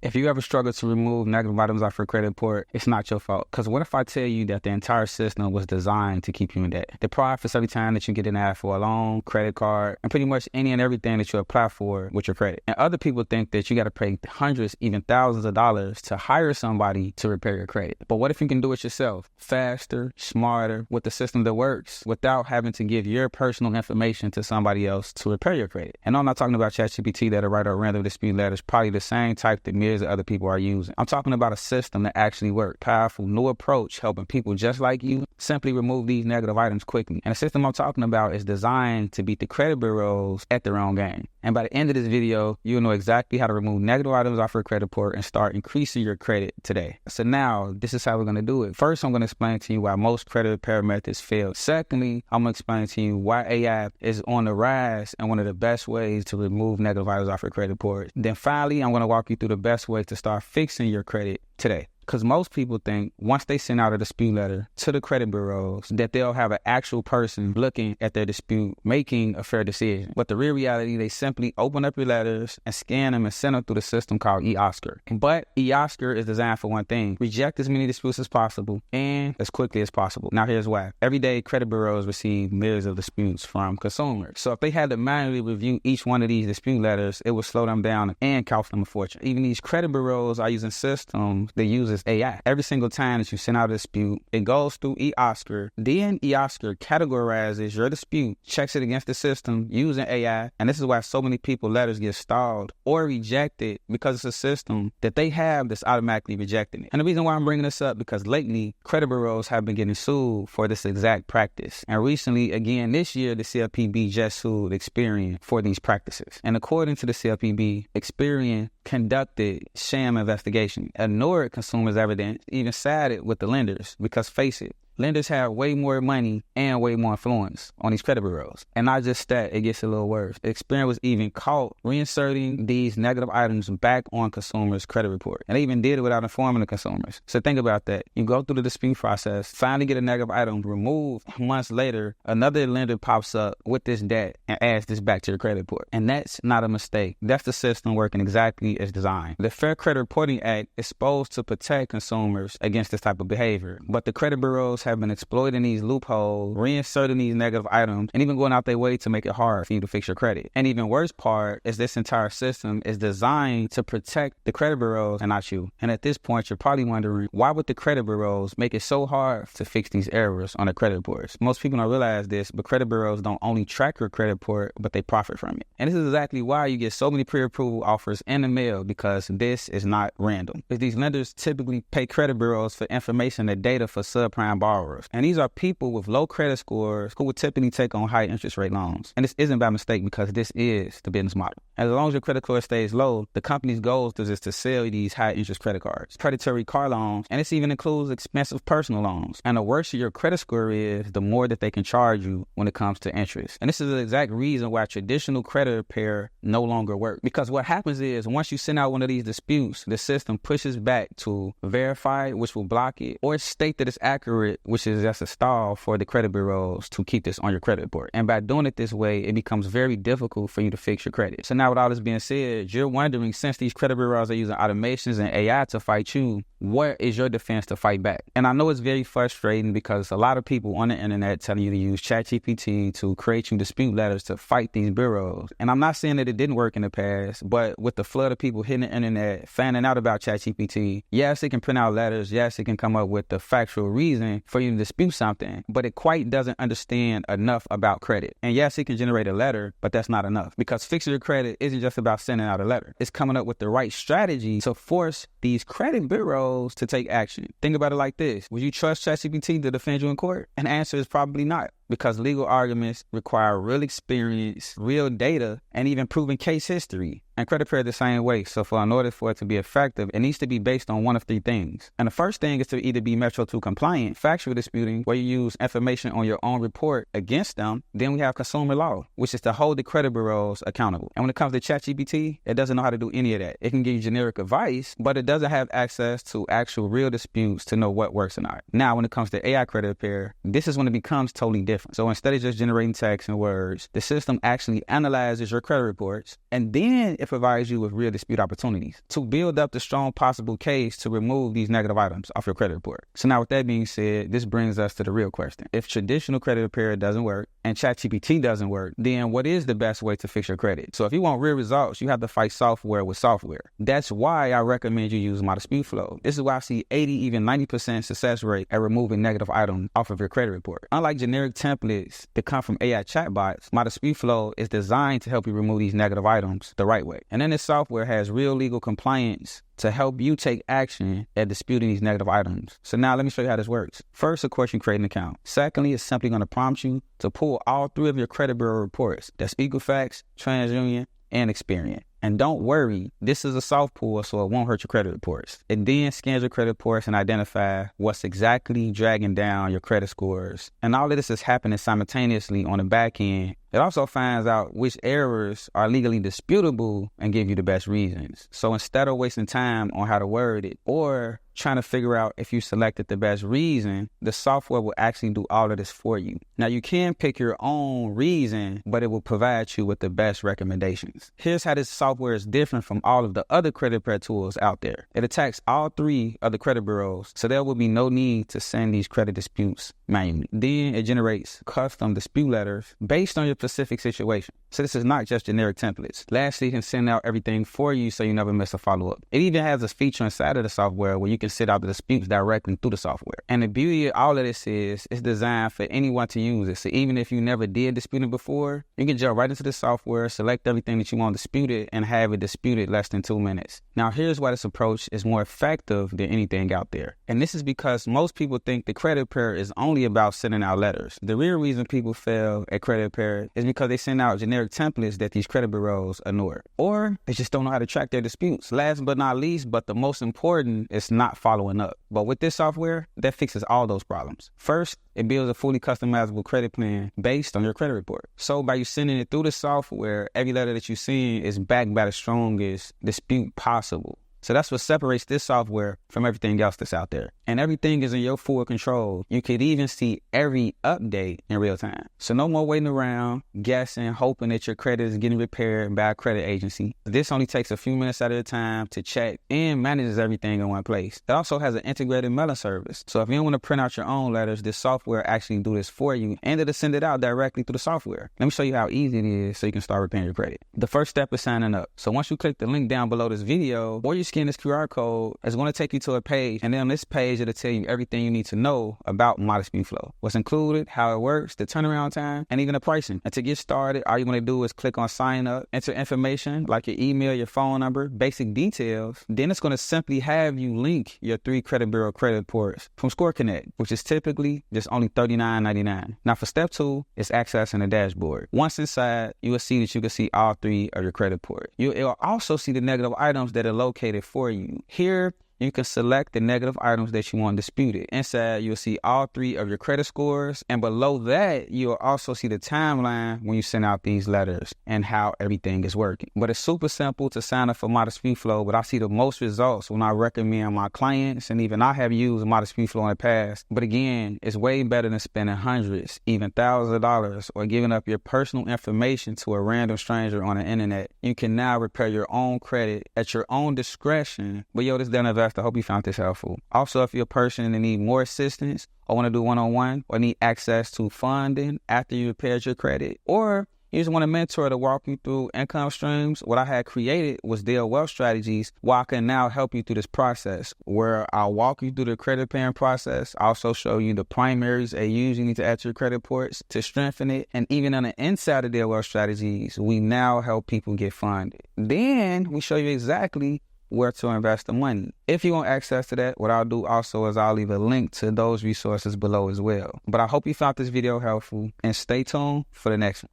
If you ever struggle to remove negative items off your credit report, it's not your fault. Because what if I tell you that the entire system was designed to keep you in debt? The profits every time that you get an ad for a loan, credit card, and pretty much any and everything that you apply for with your credit. And other people think that you got to pay hundreds, even thousands of dollars to hire somebody to repair your credit. But what if you can do it yourself? Faster, smarter, with a system that works without having to give your personal information to somebody else to repair your credit. And I'm not talking about ChatGPT that'll write a random dispute letters, probably the same type that millions of other people are using. I'm talking about a system that actually works. Powerful, new approach, helping people just like you simply remove these negative items quickly. And the system I'm talking about is designed to beat the credit bureaus at their own game. And by the end of this video, you'll know exactly how to remove negative items off your credit report and start increasing your credit today. So now, this is how we're going to do it. First, I'm going to explain to you why most credit repair methods fail. Secondly, I'm going to explain to you why AI is on the rise and one of the best ways to remove negative items off your credit report. Then finally, I'm going to walk you through the best way to start fixing your credit today. Because most people think once they send out a dispute letter to the credit bureaus that they'll have an actual person looking at their dispute, making a fair decision. But the real reality, they simply open up your letters and scan them and send them through the system called eOscar. But eOscar is designed for one thing: reject as many disputes as possible and as quickly as possible. Now here's why. Every day, credit bureaus receive millions of disputes from consumers. So if they had to manually review each one of these dispute letters, it would slow them down and cost them a fortune. Even these credit bureaus are using systems that use AI. Every single time that you send out a dispute, it goes through eOscar. Then eOscar categorizes your dispute, checks it against the system using AI. And this is why so many people letters get stalled or rejected, because it's a system that they have that's automatically rejecting it. And the reason why I'm bringing this up, because lately credit bureaus have been getting sued for this exact practice. And recently, again this year, the CFPB just sued Experian for these practices. And according to the CFPB, Experian conducted sham investigation, ignored consumers' evidence, even sided with the lenders, because face it, lenders have way more money and way more influence on these credit bureaus. And not just that, it gets a little worse. Experian was even caught reinserting these negative items back on consumers' credit report. And they even did it without informing the consumers. So think about that. You go through the dispute process, finally get a negative item removed. Months later, another lender pops up with this debt and adds this back to your credit report. And that's not a mistake. That's the system working exactly as designed. The Fair Credit Reporting Act is supposed to protect consumers against this type of behavior. But the credit bureaus have been exploiting these loopholes, reinserting these negative items, and even going out their way to make it hard for you to fix your credit. And even worse part is this entire system is designed to protect the credit bureaus and not you. And at this point, you're probably wondering, why would the credit bureaus make it so hard to fix these errors on their credit reports? Most people don't realize this, but credit bureaus don't only track your credit report, but they profit from it. And this is exactly why you get so many pre-approval offers in the mail, because this is not random. Because these lenders typically pay credit bureaus for information and data for subprime borrowers. And these are people with low credit scores who would typically take on high interest rate loans. And this isn't by mistake, because this is the business model. As long as your credit score stays low, the company's goal is just to sell these high interest credit cards, predatory car loans, and this even includes expensive personal loans. And the worse your credit score is, the more that they can charge you when it comes to interest. And this is the exact reason why traditional credit repair no longer works. Because what happens is, once you send out one of these disputes, the system pushes back to verify, which will block it, or state that it's accurate, which is just a stall for the credit bureaus to keep this on your credit report. And by doing it this way, it becomes very difficult for you to fix your credit. So now with all this being said, you're wondering, since these credit bureaus are using automations and AI to fight you, what is your defense to fight back? And I know it's very frustrating, because a lot of people on the internet telling you to use ChatGPT to create you dispute letters to fight these bureaus. And I'm not saying that it didn't work in the past, but with the flood of people hitting the internet, finding out about ChatGPT, yes, it can print out letters, yes, it can come up with the factual reason for you to dispute something, but it quite doesn't understand enough about credit. And yes, it can generate a letter, but that's not enough, because fixing your credit isn't just about sending out a letter. It's coming up with the right strategy to force these credit bureaus to take action. Think about it like this. Would you trust ChatGPT to defend you in court? And the answer is probably not. because legal arguments require real experience, real data, and even proven case history. And credit repair the same way. So in order for it to be effective, it needs to be based on one of three things. And the first thing is to either be Metro 2 compliant, factual disputing, where you use information on your own report against them. Then we have consumer law, which is to hold the credit bureaus accountable. And when it comes to ChatGPT, it doesn't know how to do any of that. It can give you generic advice, but it doesn't have access to actual real disputes to know what works or not. Now, when it comes to AI credit repair, this is when it becomes totally different. different. So instead of just generating text and words, the system actually analyzes your credit reports, and then it provides you with real dispute opportunities to build up the strong possible case to remove these negative items off your credit report. So now with that being said, this brings us to the real question. If traditional credit repair doesn't work and ChatGPT doesn't work, then what is the best way to fix your credit? So if you want real results, you have to fight software with software. That's why I recommend you use My Dispute Flow. This is why I see 80, even 90% success rate at removing negative items off of your credit report. Unlike generic templates that come from AI chatbots, My Dispute Flow is designed to help you remove these negative items the right way. And then this software has real legal compliance to help you take action at disputing these negative items. So now let me show you how this works. First, of course, you create an account. Secondly, it's simply going to prompt you to pull all 3 of your credit bureau reports. That's Equifax, TransUnion, and Experian. And don't worry, this is a soft pull, so it won't hurt your credit reports. It then scans your credit reports and identify what's exactly dragging down your credit scores. And all of this is happening simultaneously on the back end. It also finds out which errors are legally disputable and give you the best reasons. So instead of wasting time on how to word it or trying to figure out if you selected the best reason, the software will actually do all of this for you. Now you can pick your own reason, but it will provide you with the best recommendations. Here's how this software is different from all of the other credit repair tools out there. It attacks all 3 of the credit bureaus, so there will be no need to send these credit disputes manually. Then it generates custom dispute letters based on your specific situation. So this is not just generic templates. Lastly, it can send out everything for you so you never miss a follow-up. It even has a feature inside of the software where you can send out the disputes directly through the software. And the beauty of all of this is it's designed for anyone to use it. So even if you never did dispute it before, you can jump right into the software, select everything that you want disputed, and have it disputed less than 2 minutes. Now here's why this approach is more effective than anything out there. And this is because most people think the credit repair is only about sending out letters. The real reason people fail at credit repair is because they send out generic templates that these credit bureaus ignore, or they just don't know how to track their disputes. Last but not least, but the most important, is not following up. But with this software, that fixes all those problems. First, it builds a fully customizable credit plan based on your credit report. So by you sending it through the software, every letter that you send is backed by the strongest dispute possible. So that's what separates this software from everything else that's out there. And everything is in your full control. You could even see every update in real time. So no more waiting around, guessing, hoping that your credit is getting repaired by a credit agency. This only takes a few minutes at a time to check and manages everything in one place. It also has an integrated mailing service. So if you don't want to print out your own letters, this software actually do this for you, and it'll send it out directly through the software. Let me show you how easy it is so you can start repaying your credit. The first step is signing up. So once you click the link down below this video, or you scan this QR code, it's going to take you to a page, and then on this page it'll tell you everything you need to know about My Dispute Flow. What's included, how it works, the turnaround time, and even the pricing. And to get started, all you're going to do is click on sign up, enter information like your email, your phone number, basic details. Then it's going to simply have you link your 3 credit bureau credit reports from Score Connect, which is typically just only $39.99. Now for step 2, it's accessing the dashboard. Once inside, you will see that you can see all 3 of your credit reports. You'll also see the negative items that are located for you. Here, you can select the negative items that you want disputed. Inside, you'll see all 3 of your credit scores. And below that, you'll also see the timeline when you send out these letters and how everything is working. But it's super simple to sign up for My Dispute Flow, but I see the most results when I recommend my clients, and even I have used My Dispute Flow in the past. But again, it's way better than spending hundreds, even thousands of dollars, or giving up your personal information to a random stranger on the internet. You can now repair your own credit at your own discretion. But yo, this done investor. I hope you found this helpful. Also, if you're a person that need more assistance or want to do one-on-one or need access to funding after you repaired your credit, or you just want a mentor to walk you through income streams, what I had created was Dale Wealth Strategies, where I can now help you through this process, where I'll walk you through the credit repairing process, also show you the primaries that you usually need to add to your credit reports to strengthen it. And even on the inside of Dale Wealth Strategies, we now help people get funded. Then we show you exactly where to invest the money. If you want access to that, what I'll do also is I'll leave a link to those resources below as well. But I hope you found this video helpful, and stay tuned for the next one.